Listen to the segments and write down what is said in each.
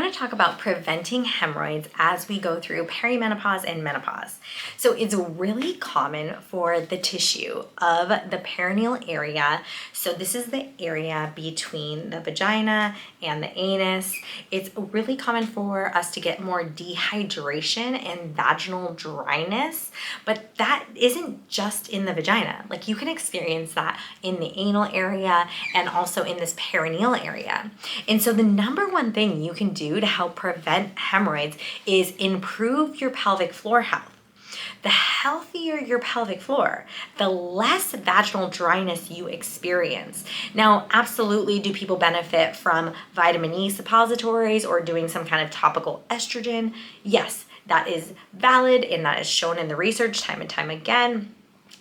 want to talk about preventing hemorrhoids as we go through perimenopause and menopause. So it's really common for the tissue of the perineal area. So this is the area between the vagina and the anus. It's really common for us to get more dehydration and vaginal dryness, but that isn't just in the vagina. Like you can experience that in the anal area and also in this perineal area. And so the number one thing you can do to help prevent hemorrhoids is improve your pelvic floor health. The healthier your pelvic floor, the less vaginal dryness you experience. Now, absolutely, do people benefit from vitamin E suppositories or doing some kind of topical estrogen? Yes, that is valid and that is shown in the research time and time again.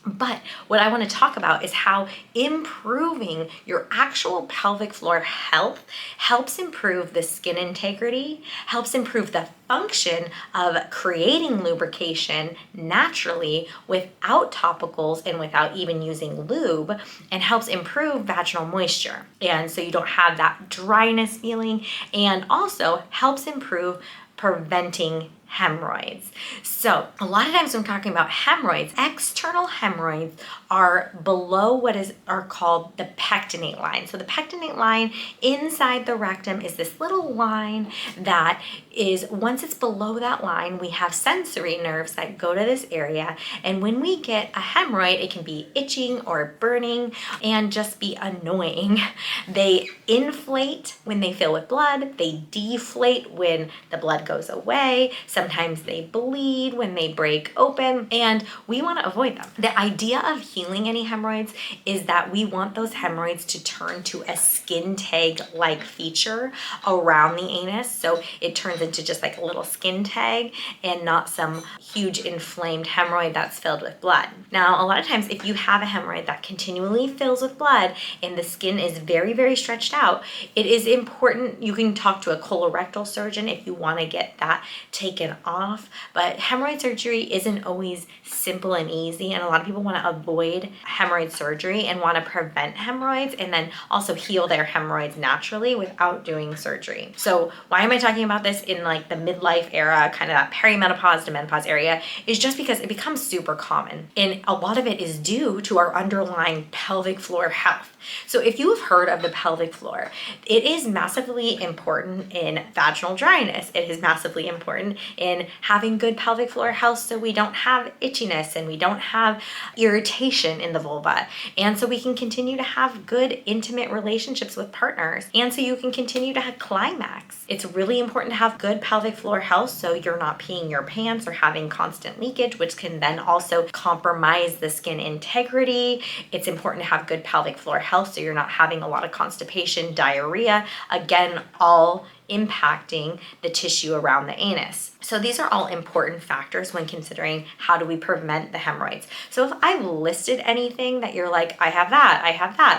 But what I want to talk about is how improving your actual pelvic floor health helps improve the skin integrity, helps improve the function of creating lubrication naturally without topicals and without even using lube, and helps improve vaginal moisture. And so you don't have that dryness feeling, and also helps improve preventing hemorrhoids. So a lot of times when I'm talking about hemorrhoids, external hemorrhoids are below what are called the pectinate line. So the pectinate line inside the rectum is this little line that is, once it's below that line, we have sensory nerves that go to this area. And when we get a hemorrhoid, it can be itching or burning and just be annoying. They inflate when they fill with blood. They deflate when the blood goes away. Sometimes they bleed when they break open, and we want to avoid them. The idea of healing any hemorrhoids is that we want those hemorrhoids to turn to a skin tag-like feature around the anus. So it turns into just like a little skin tag and not some huge inflamed hemorrhoid that's filled with blood. Now, a lot of times if you have a hemorrhoid that continually fills with blood and the skin is very, very stretched out, it is important. You can talk to a colorectal surgeon if you want to get that taken off, but hemorrhoid surgery isn't always simple and easy, and a lot of people want to avoid hemorrhoid surgery and want to prevent hemorrhoids and then also heal their hemorrhoids naturally without doing surgery. So why am I talking about this in like the midlife era, kind of that perimenopause to menopause area, is just because it becomes super common, and a lot of it is due to our underlying pelvic floor health. So if you have heard of the pelvic floor, it is massively important in vaginal dryness. It is massively important in having good pelvic floor health so we don't have itchiness and we don't have irritation in the vulva. And so we can continue to have good intimate relationships with partners. And so you can continue to have climax. It's really important to have good pelvic floor health so you're not peeing your pants or having constant leakage, which can then also compromise the skin integrity. It's important to have good pelvic floor health so you're not having a lot of constipation, diarrhea, again, all impacting the tissue around the anus. So these are all important factors when considering how do we prevent the hemorrhoids. So if I've listed anything that you're like, I have that,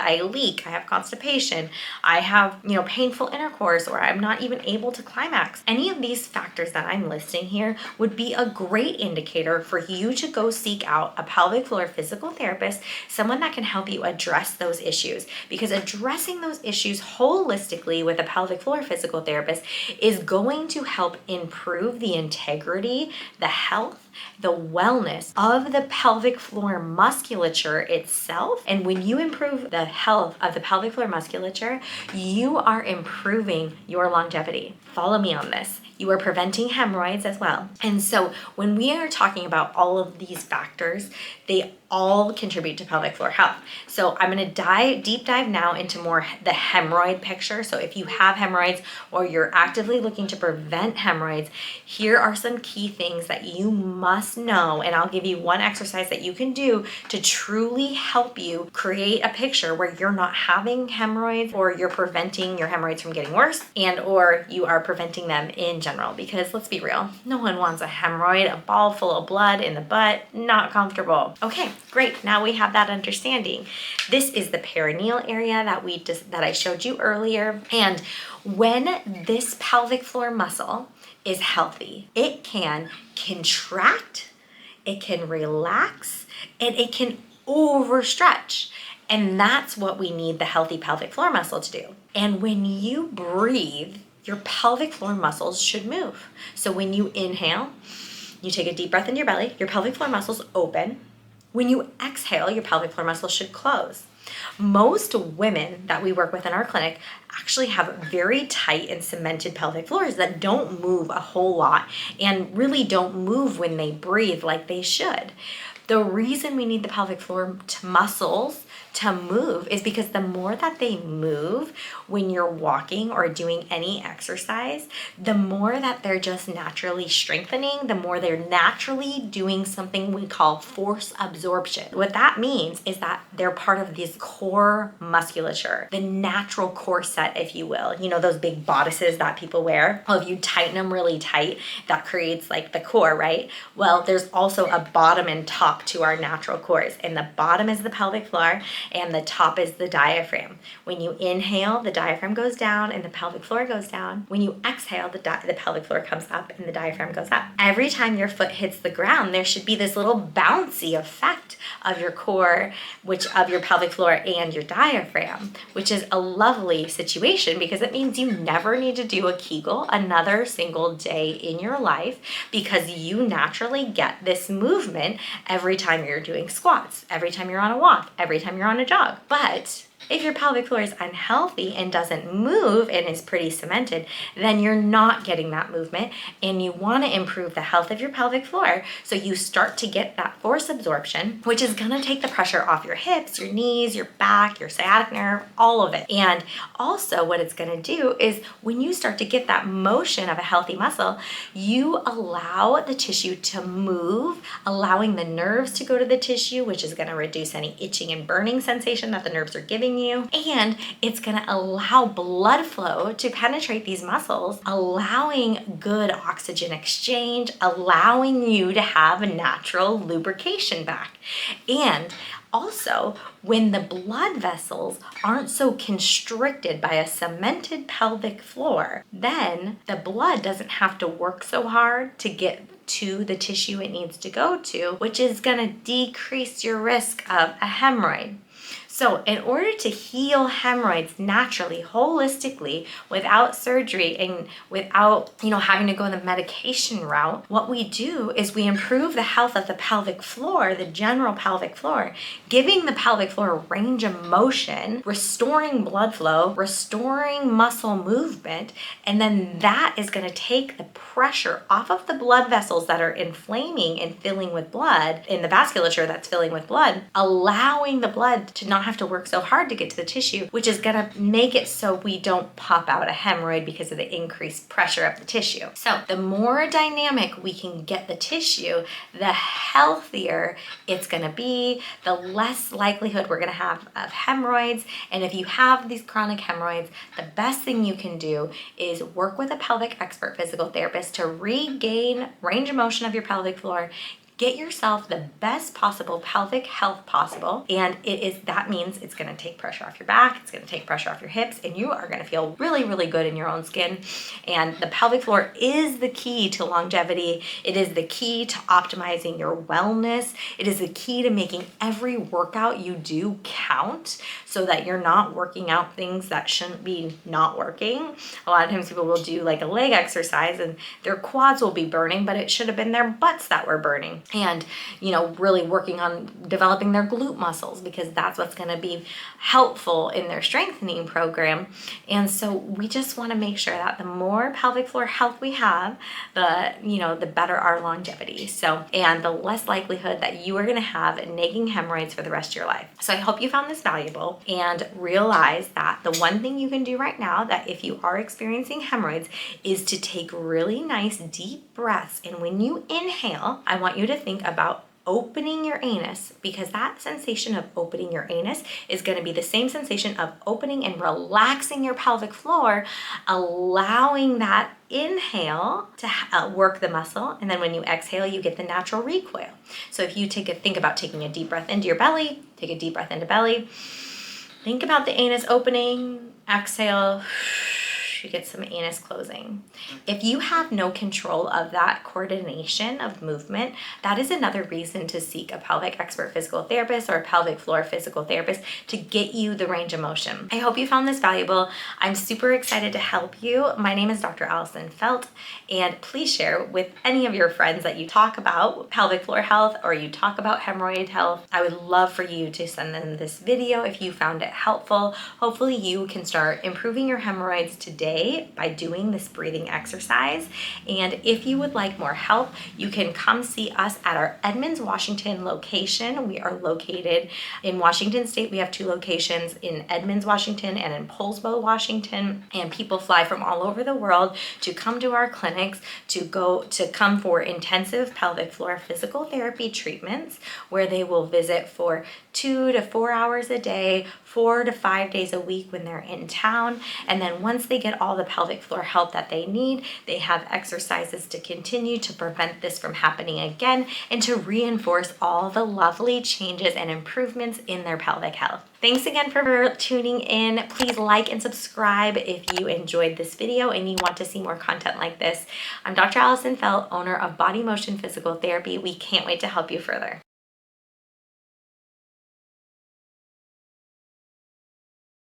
I leak, I have constipation, I have, painful intercourse, or I'm not even able to climax, any of these factors that I'm listing here would be a great indicator for you to go seek out a pelvic floor physical therapist, someone that can help you address those issues, because addressing those issues holistically with a pelvic floor physical therapist is going to help improve the integrity, the health, the wellness of the pelvic floor musculature itself. And when you improve the health of the pelvic floor musculature, you are improving your longevity. Follow me on this. You are preventing hemorrhoids as well. And so when we are talking about all of these factors, they all contribute to pelvic floor health. So I'm going to deep dive now into more the hemorrhoid picture. So if you have hemorrhoids or you're actively looking to prevent hemorrhoids, here are some key things that you must know. And I'll give you one exercise that you can do to truly help you create a picture where you're not having hemorrhoids, or you're preventing your hemorrhoids from getting worse, and or you are preventing them in general. Because let's be real, no one wants a hemorrhoid, a ball full of blood in the butt, not comfortable. Okay, great. Now we have that understanding. This is the perineal area that I showed you earlier. And when this pelvic floor muscle is healthy, it can contract, it can relax, and it can overstretch. And that's what we need the healthy pelvic floor muscle to do. And when you breathe your pelvic floor muscles should move. So when you inhale, you take a deep breath into your belly, your pelvic floor muscles open. When you exhale, your pelvic floor muscles should close. Most women that we work with in our clinic actually have very tight and cemented pelvic floors that don't move a whole lot and really don't move when they breathe like they should. The reason we need the pelvic floor muscles to move is because the more that they move when you're walking or doing any exercise, the more that they're just naturally strengthening, the more they're naturally doing something we call force absorption. What that means is that they're part of this core musculature, the natural corset, if you will. You know, those big bodices that people wear? Well, if you tighten them really tight, that creates like the core, right? Well, there's also a bottom and top to our natural cores, and the bottom is the pelvic floor and the top is the diaphragm. When you inhale, the diaphragm goes down and the pelvic floor goes down. When you exhale, the pelvic floor comes up and the diaphragm goes up. Every time your foot hits the ground, there should be this little bouncy effect of your core, which of your pelvic floor and your diaphragm, which is a lovely situation because it means you never need to do a Kegel another single day in your life because you naturally get this movement every time you're doing squats, every time you're on a walk, every time you're on a jog. But if your pelvic floor is unhealthy and doesn't move and is pretty cemented, then you're not getting that movement, and you want to improve the health of your pelvic floor so you start to get that force absorption, which is going to take the pressure off your hips, your knees, your back, your sciatic nerve, all of it. And also what it's going to do is when you start to get that motion of a healthy muscle, you allow the tissue to move, allowing the nerves to go to the tissue, which is going to reduce any itching and burning sensation that the nerves are giving you, and it's going to allow blood flow to penetrate these muscles, allowing good oxygen exchange, allowing you to have a natural lubrication back. And also, when the blood vessels aren't so constricted by a cemented pelvic floor, then the blood doesn't have to work so hard to get to the tissue it needs to go to, which is going to decrease your risk of a hemorrhoid. So in order to heal hemorrhoids naturally, holistically, without surgery and without, having to go the medication route, what we do is we improve the health of the pelvic floor, the general pelvic floor, giving the pelvic floor a range of motion, restoring blood flow, restoring muscle movement, and then that is going to take the pressure off of the blood vessels that are inflaming and filling with blood, in the vasculature that's filling with blood, allowing the blood to not have to work so hard to get to the tissue, which is going to make it so we don't pop out a hemorrhoid because of the increased pressure of the tissue. So the more dynamic we can get the tissue, the healthier it's going to be, the less likelihood we're going to have of hemorrhoids. And if you have these chronic hemorrhoids, the best thing you can do is work with a pelvic expert physical therapist to regain range of motion of your pelvic floor, get yourself the best possible pelvic health possible, and that means it's going to take pressure off your back, it's going to take pressure off your hips, and you are going to feel really, really good in your own skin. And the pelvic floor is the key to longevity. It is the key to optimizing your wellness. It is the key to making every workout you do count so that you're not working out things that shouldn't be not working. A lot of times people will do like a leg exercise and their quads will be burning, but it should have been their butts that were burning. And, really working on developing their glute muscles because that's what's going to be helpful in their strengthening program. And so we just want to make sure that the more pelvic floor health we have, the better our longevity. So, and the less likelihood that you are going to have nagging hemorrhoids for the rest of your life. So I hope you found this valuable and realize that the one thing you can do right now that if you are experiencing hemorrhoids is to take really nice deep breaths. And when you inhale, I want you to think about opening your anus, because that sensation of opening your anus is going to be the same sensation of opening and relaxing your pelvic floor, allowing that inhale to work the muscle, and then when you exhale, you get the natural recoil. So if you think about taking a deep breath into your belly, take a deep breath into belly, think about the anus opening, exhale, you get some anus closing. If you have no control of that coordination of movement, that is another reason to seek a pelvic expert physical therapist or a pelvic floor physical therapist to get you the range of motion. I hope you found this valuable. I'm super excited to help you. My name is Dr. Allison Feldt, and please share with any of your friends that you talk about pelvic floor health or you talk about hemorrhoid health. I would love for you to send them this video if you found it helpful. Hopefully you can start improving your hemorrhoids today by doing this breathing exercise. And if you would like more help, you can come see us at our Edmonds, Washington location. We are located in Washington State. We have 2 locations in Edmonds, Washington and in Poulsbo, Washington. And people fly from all over the world to come to our clinics to come for intensive pelvic floor physical therapy treatments where they will visit for 2 to 4 hours a day, 4 to 5 days a week when they're in town. And then once they get all the pelvic floor help that they need, they have exercises to continue to prevent this from happening again and to reinforce all the lovely changes and improvements in their pelvic health. Thanks again for tuning in. Please like and subscribe if you enjoyed this video and you want to see more content like this. I'm Dr. Allison Feldt, owner of Body Motion Physical Therapy. We can't wait to help you further.